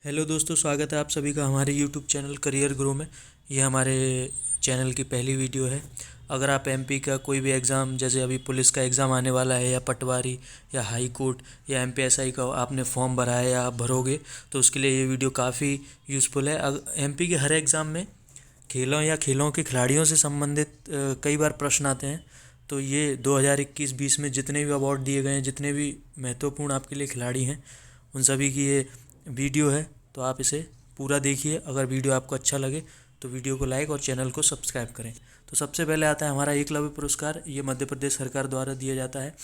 Hello दोस्तों, स्वागत है आप सभी का हमारे यूट्यूब चैनल करियर ग्रो में। ये हमारे चैनल की पहली वीडियो है। अगर आप एमपी का कोई भी एग्ज़ाम, जैसे अभी पुलिस का एग्ज़ाम आने वाला है, या पटवारी या हाई कोर्ट या एमपीएसआई का आपने फॉर्म भरा है या आप भरोगे, तो उसके लिए ये वीडियो काफ़ी यूज़फुल है। एमपी के हर एग्ज़ाम में खेलों या खेलों के खिलाड़ियों से संबंधित कई बार प्रश्न आते हैं। तो ये 2021-20 में जितने भी अवार्ड दिए गए हैं, जितने भी महत्वपूर्ण आपके लिए खिलाड़ी हैं, उन सभी की ये वीडियो है। तो आप इसे पूरा देखिए। अगर वीडियो आपको अच्छा लगे तो वीडियो को लाइक और चैनल को सब्सक्राइब करें। तो सबसे पहले आता है हमारा एकलव्य पुरस्कार। ये मध्य प्रदेश सरकार द्वारा दिया जाता है।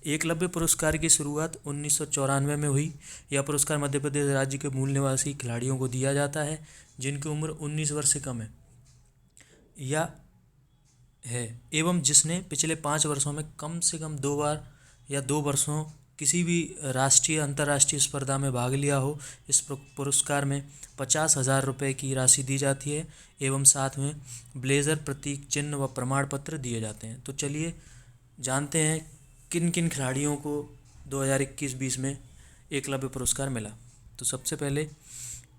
एकलव्य पुरस्कार की शुरुआत 1994 में हुई। यह पुरस्कार मध्य प्रदेश राज्य के मूल निवासी खिलाड़ियों को दिया जाता है जिनकी उम्र 19 वर्ष से कम है या है, एवं जिसने पिछले 5 वर्षों में कम से कम 2 बार या 2 वर्षों किसी भी राष्ट्रीय अंतर्राष्ट्रीय स्पर्धा में भाग लिया हो। इस पुरस्कार में 50,000 रुपये की राशि दी जाती है एवं साथ में ब्लेजर, प्रतीक चिन्ह व प्रमाण पत्र दिए जाते हैं। तो चलिए जानते हैं किन किन खिलाड़ियों को 2021-20 में एकलव्य पुरस्कार मिला। तो सबसे पहले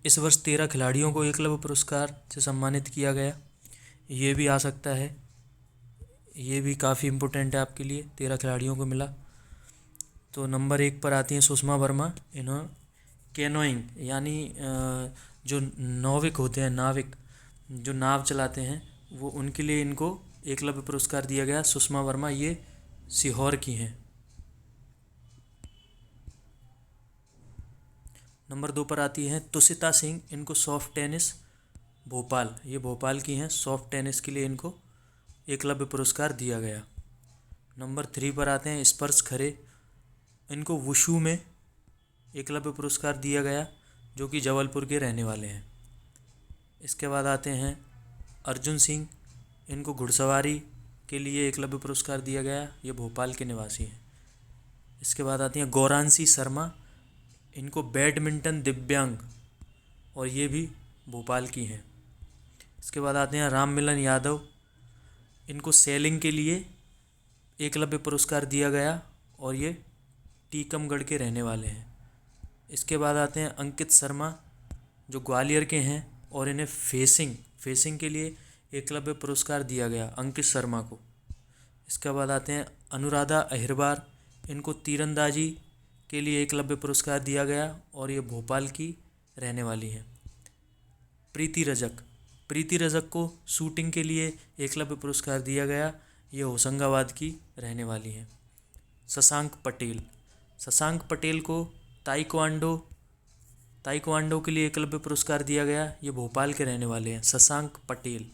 इस वर्ष 13 खिलाड़ियों को एकलव्य पुरस्कार से सम्मानित किया गया। ये भी आ सकता है, ये भी काफ़ी इम्पोर्टेंट है आपके लिए। 13 खिलाड़ियों को मिला। तो नंबर 1 पर आती हैं सुषमा वर्मा। इन्होंने कैनोइंग यानी जो नौविक होते हैं, नाविक जो नाव चलाते हैं, वो उनके लिए इनको एकलव्य पुरस्कार दिया गया। सुषमा वर्मा ये सीहोर की हैं। नंबर 2 पर आती हैं तुषिता सिंह। इनको सॉफ्ट टेनिस भोपाल, ये भोपाल की हैं। सॉफ्ट टेनिस के लिए इनको एकलव्य पुरस्कार दिया गया। नंबर 3 पर आते हैं स्पर्श खरे। इनको वुशु में एकलव्य पुरस्कार दिया गया, जो कि जबलपुर के रहने वाले हैं। इसके बाद आते हैं अर्जुन सिंह। इनको घुड़सवारी के लिए एकलव्य पुरस्कार दिया गया, ये भोपाल के निवासी हैं। इसके बाद आती हैं गौरांशी शर्मा। इनको बैडमिंटन दिव्यांग, और ये भी भोपाल की हैं। इसके बाद आते हैं राम मिलन यादव। इनको सेलिंग के लिए एकलव्य पुरस्कार दिया गया और ये टीकमगढ़ के रहने वाले हैं। इसके बाद आते हैं अंकित शर्मा, जो ग्वालियर के हैं, और इन्हें फेसिंग के लिए एकलव्य पुरस्कार दिया गया अंकित शर्मा को। इसके बाद आते हैं अनुराधा अहिरबार। इनको तीरंदाजी के लिए एकलव्य पुरस्कार दिया गया और ये भोपाल की रहने वाली हैं। प्रीति रजक को शूटिंग के लिए एकलव्य पुरस्कार दिया गया, ये होशंगाबाद की रहने वाली हैं। शशांक पटेल को ताइक्वांडो के लिए एकलव्य पुरस्कार दिया गया, ये भोपाल के रहने वाले हैं, शशांक पटेल।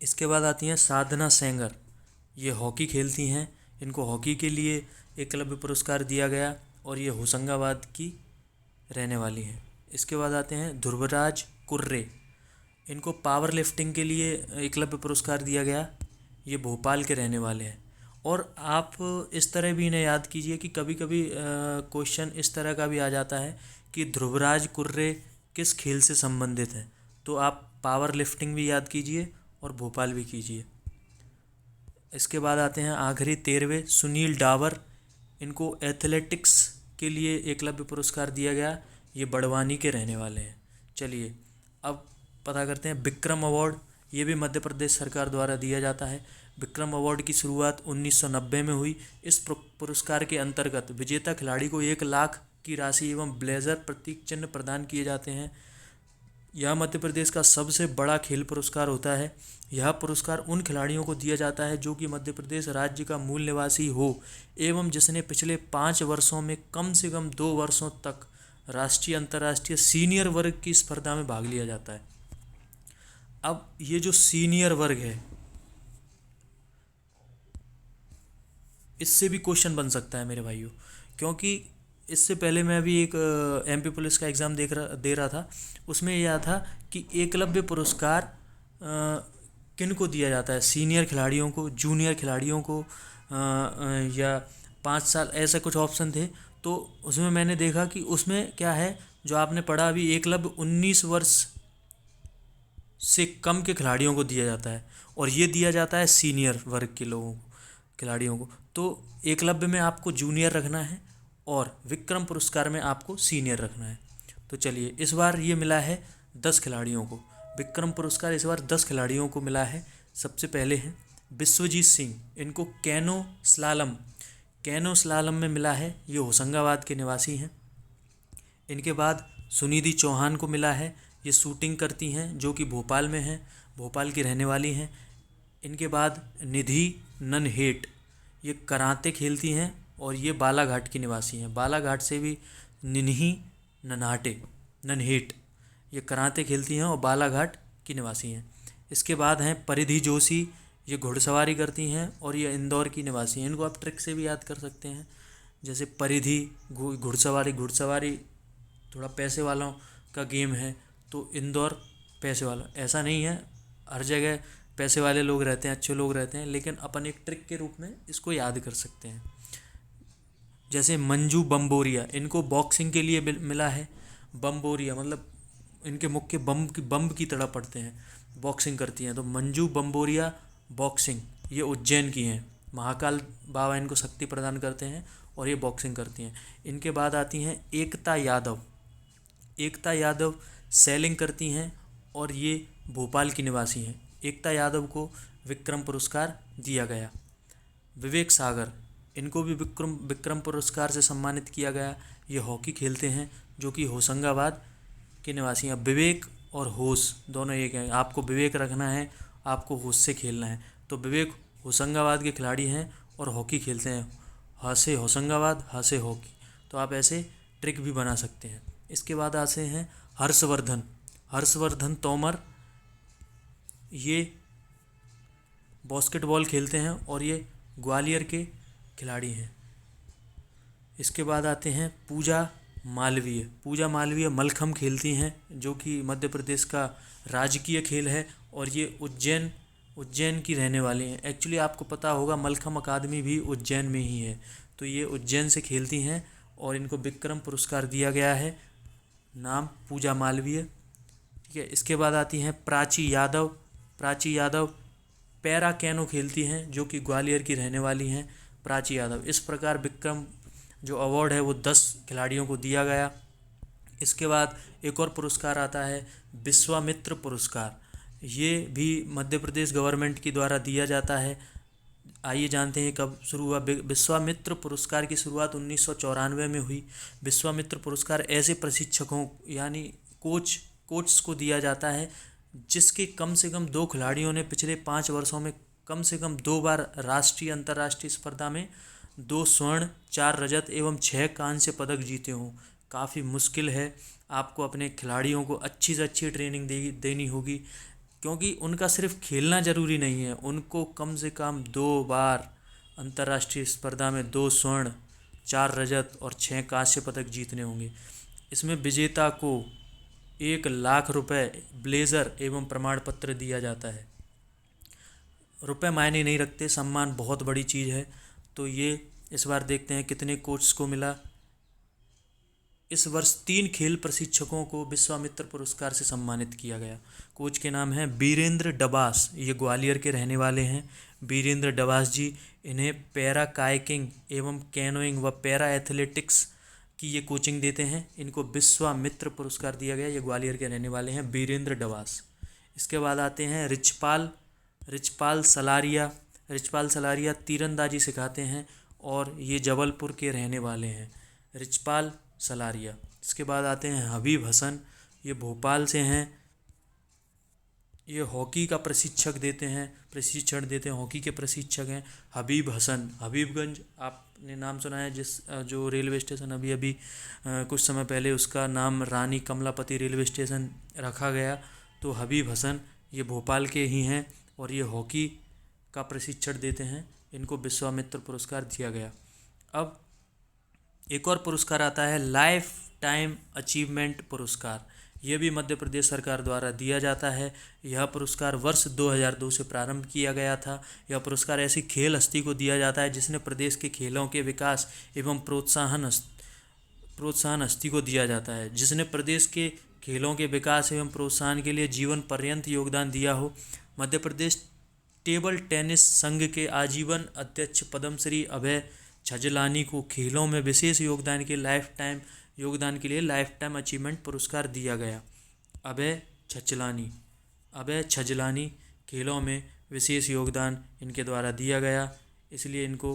इसके बाद आती हैं साधना सेंगर। ये हॉकी खेलती हैं। इनको हॉकी के लिए एकलव्य पुरस्कार दिया गया और ये होशंगाबाद की रहने वाली हैं। इसके बाद आते हैं ध्रुवराज कुर्रे। इनको पावर लिफ्टिंग के लिए एकलव्य पुरस्कार दिया गया, ये भोपाल के रहने वाले हैं। और आप इस तरह भी इन्हें याद कीजिए कि कभी कभी क्वेश्चन इस तरह का भी आ जाता है कि ध्रुवराज कुर्रे किस खेल से संबंधित है। तो आप पावर लिफ्टिंग भी याद कीजिए और भोपाल भी कीजिए। इसके बाद आते हैं आखिरी 13वें सुनील डावर। इनको एथलेटिक्स के लिए एकलव्य पुरस्कार दिया गया, ये बड़वानी के रहने वाले हैं। चलिए अब पता करते हैं विक्रम अवार्ड। ये भी मध्य प्रदेश सरकार द्वारा दिया जाता है। विक्रम अवार्ड की शुरुआत 1990 में हुई। इस पुरस्कार के अंतर्गत विजेता खिलाड़ी को 1 लाख की राशि एवं ब्लेजर, प्रतीक चिन्ह प्रदान किए जाते हैं। यह मध्य प्रदेश का सबसे बड़ा खेल पुरस्कार होता है। यह पुरस्कार उन खिलाड़ियों को दिया जाता है जो कि मध्य प्रदेश राज्य का मूल निवासी हो एवं जिसने पिछले 5 वर्षों में कम से कम 2 वर्षों तक राष्ट्रीय अंतर्राष्ट्रीय सीनियर वर्ग की स्पर्धा में भाग लिया जाता है। अब ये जो सीनियर वर्ग है, इससे भी क्वेश्चन बन सकता है मेरे भाइयों, क्योंकि इससे पहले मैं अभी एक एमपी पुलिस का एग्ज़ाम दे रहा था। उसमें यह था कि एकलव्य पुरस्कार किन को दिया जाता है, सीनियर खिलाड़ियों को, जूनियर खिलाड़ियों को, या 5 साल, ऐसे कुछ ऑप्शन थे। तो उसमें मैंने देखा कि उसमें क्या है, जो आपने पढ़ा अभी, एकलव्य 19 वर्ष से कम के खिलाड़ियों को दिया जाता है और ये दिया जाता है सीनियर वर्ग के लोगों को, खिलाड़ियों को। तो एकलव्य में आपको जूनियर रखना है और विक्रम पुरस्कार में आपको सीनियर रखना है। तो चलिए, इस बार ये मिला है 10 खिलाड़ियों को। विक्रम पुरस्कार इस बार 10 खिलाड़ियों को मिला है। सबसे पहले हैं विश्वजीत सिंह, इनको कैनो स्लालम में मिला है। ये होशंगाबाद के निवासी हैं। इनके बाद सुनिधि चौहान को मिला है। ये शूटिंग करती हैं, जो कि भोपाल में हैं, भोपाल की रहने वाली हैं। इनके बाद निधि ननहेट, ये कराटे खेलती हैं और ये बालाघाट की निवासी हैं। बालाघाट से भी निन्ही ननहेट, ये कराटे खेलती हैं और बालाघाट की निवासी हैं। इसके बाद हैं परिधि जोशी, ये घुड़सवारी करती हैं और ये इंदौर की निवासी हैं। इनको आप ट्रिक से भी याद कर सकते हैं, जैसे परिधि घुड़सवारी थोड़ा पैसे वालों का गेम है, तो इंदौर पैसे वाला, ऐसा नहीं है हर जगह पैसे वाले लोग रहते हैं, अच्छे लोग रहते हैं, लेकिन अपन एक ट्रिक के रूप में इसको याद कर सकते हैं। जैसे मंजू बम्बोरिया, इनको बॉक्सिंग के लिए मिला है। बम्बोरिया मतलब इनके मुक्के बम की तरह पड़ते हैं, बॉक्सिंग करती हैं। तो मंजू बम्बोरिया बॉक्सिंग, ये उज्जैन की हैं। महाकाल बाबा इनको शक्ति प्रदान करते हैं और ये बॉक्सिंग करती हैं। इनके बाद आती हैं एकता यादव सेलिंग करती हैं और ये भोपाल की निवासी हैं। एकता यादव को विक्रम पुरस्कार दिया गया। विवेक सागर, इनको भी विक्रम पुरस्कार से सम्मानित किया गया। ये हॉकी खेलते हैं, जो कि होशंगाबाद के निवासी हैं। विवेक और होश दोनों एक हैं। आपको विवेक रखना है, आपको होश से खेलना है। तो विवेक होशंगाबाद के खिलाड़ी हैं और हॉकी खेलते हैं। ह से होशंगाबाद, ह से हॉकी। तो आप ऐसे ट्रिक भी बना सकते हैं। इसके बाद आते हैं हर्षवर्धन तोमर, ये बास्केटबॉल खेलते हैं और ये ग्वालियर के खिलाड़ी हैं। इसके बाद आते हैं पूजा मालवीय मलखम खेलती हैं, जो कि मध्य प्रदेश का राजकीय खेल है और ये उज्जैन की रहने वाली हैं। एक्चुअली आपको पता होगा मलखम अकादमी भी उज्जैन में ही है। तो ये उज्जैन से खेलती हैं और इनको विक्रम पुरस्कार दिया गया है। नाम पूजा मालवीय, ठीक है। इसके बाद आती हैं प्राची यादव पैरा कैनो खेलती हैं, जो कि ग्वालियर की रहने वाली हैं। प्राची यादव, इस प्रकार विक्रम जो अवार्ड है वो 10 खिलाड़ियों को दिया गया। इसके बाद एक और पुरस्कार आता है विश्वामित्र पुरस्कार। ये भी मध्य प्रदेश गवर्नमेंट के द्वारा दिया जाता है। आइए जानते हैं कब शुरू हुआ। विश्वामित्र पुरस्कार की शुरुआत 1994 में हुई। विश्वामित्र पुरस्कार ऐसे प्रशिक्षकों यानी कोच को दिया जाता है जिसके कम से कम 2 खिलाड़ियों ने पिछले 5 वर्षों में कम से कम 2 बार राष्ट्रीय अंतर्राष्ट्रीय स्पर्धा में 2 स्वर्ण, 4 रजत एवं 6 कांस्य पदक जीते हों। काफ़ी मुश्किल है, आपको अपने खिलाड़ियों को अच्छी से अच्छी ट्रेनिंग देनी होगी, क्योंकि उनका सिर्फ खेलना ज़रूरी नहीं है, उनको कम से कम 2 बार अंतर्राष्ट्रीय स्पर्धा में 2 स्वर्ण, 4 रजत और 6 कांस्य पदक जीतने होंगे। इसमें विजेता को 1 लाख रुपए, ब्लेजर एवं प्रमाण पत्र दिया जाता है। रुपए मायने नहीं रखते, सम्मान बहुत बड़ी चीज़ है। तो ये इस बार देखते हैं कितने कोच को मिला। इस वर्ष 3 खेल प्रशिक्षकों को विश्वामित्र पुरस्कार से सम्मानित किया गया। कोच के नाम हैं बीरेंद्र डबास, ये ग्वालियर के रहने वाले हैं। बीरेंद्र डबास जी, इन्हें पैरा कायाकिंग एवं कैनोइंग व पैरा एथलेटिक्स की ये कोचिंग देते हैं। इनको विश्वामित्र पुरस्कार दिया गया। ये ग्वालियर के रहने वाले हैं बीरेंद्र डबास। इसके बाद आते हैं रिचपाल सलारिया तीरंदाजी सिखाते हैं और ये जबलपुर के रहने वाले हैं। रिचपाल सलारिया। इसके बाद आते हैं हबीब हसन, ये भोपाल से हैं। ये हॉकी का प्रशिक्षण देते हैं, हॉकी के प्रशिक्षक हैं हबीब हसन। हबीबगंज आपने नाम सुना है, जो रेलवे स्टेशन अभी कुछ समय पहले उसका नाम रानी कमलापति रेलवे स्टेशन रखा गया। तो हबीब हसन ये भोपाल के ही हैं और ये हॉकी का प्रशिक्षण देते हैं। इनको विश्वामित्र पुरस्कार दिया गया। अब एक और पुरस्कार आता है लाइफ टाइम अचीवमेंट पुरस्कार। यह भी मध्य प्रदेश सरकार द्वारा दिया जाता है। यह पुरस्कार वर्ष 2002 से प्रारंभ किया गया था। यह पुरस्कार ऐसी खेल हस्ती को दिया जाता है जिसने प्रदेश के खेलों के विकास एवं प्रोत्साहन हस्ती को दिया जाता है, जिसने प्रदेश के खेलों के विकास एवं प्रोत्साहन के लिए जीवन पर्यंत योगदान दिया हो। मध्य प्रदेश टेबल टेनिस संघ के आजीवन अध्यक्ष पद्मश्री अभय छजलानी को खेलों में विशेष योगदान के लाइफ टाइम योगदान के लिए लाइफ टाइम अचीवमेंट पुरस्कार दिया गया। अभय छजलानी खेलों में विशेष योगदान इनके द्वारा दिया गया, इसलिए इनको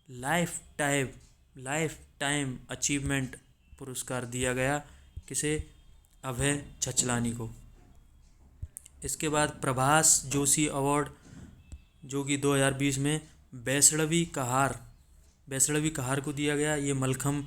लाइफ टाइम अचीवमेंट पुरस्कार दिया गया। किसे? अभय छचलानी को। इसके बाद प्रभास जोशी अवार्ड, जो कि 2020 में वैष्णवी कहार को दिया गया। ये मलखम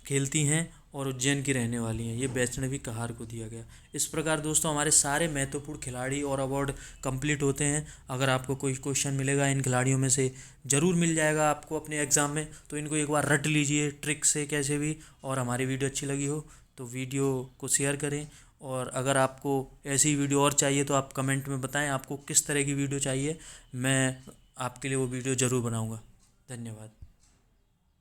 खेलती हैं और उज्जैन की रहने वाली हैं। ये वैष्णवी कहार को दिया गया। इस प्रकार दोस्तों हमारे सारे महत्वपूर्ण खिलाड़ी और अवार्ड कंप्लीट होते हैं। अगर आपको कोई क्वेश्चन मिलेगा इन खिलाड़ियों में से, ज़रूर मिल जाएगा आपको अपने एग्ज़ाम में, तो इनको एक बार रट लीजिए ट्रिक से कैसे भी। और हमारी वीडियो अच्छी लगी हो तो वीडियो को शेयर करें, और अगर आपको ऐसी वीडियो और चाहिए तो आप कमेंट में बताएं आपको किस तरह की वीडियो चाहिए। मैं आपके लिए वो वीडियो ज़रूर बनाऊँगा। धन्यवाद।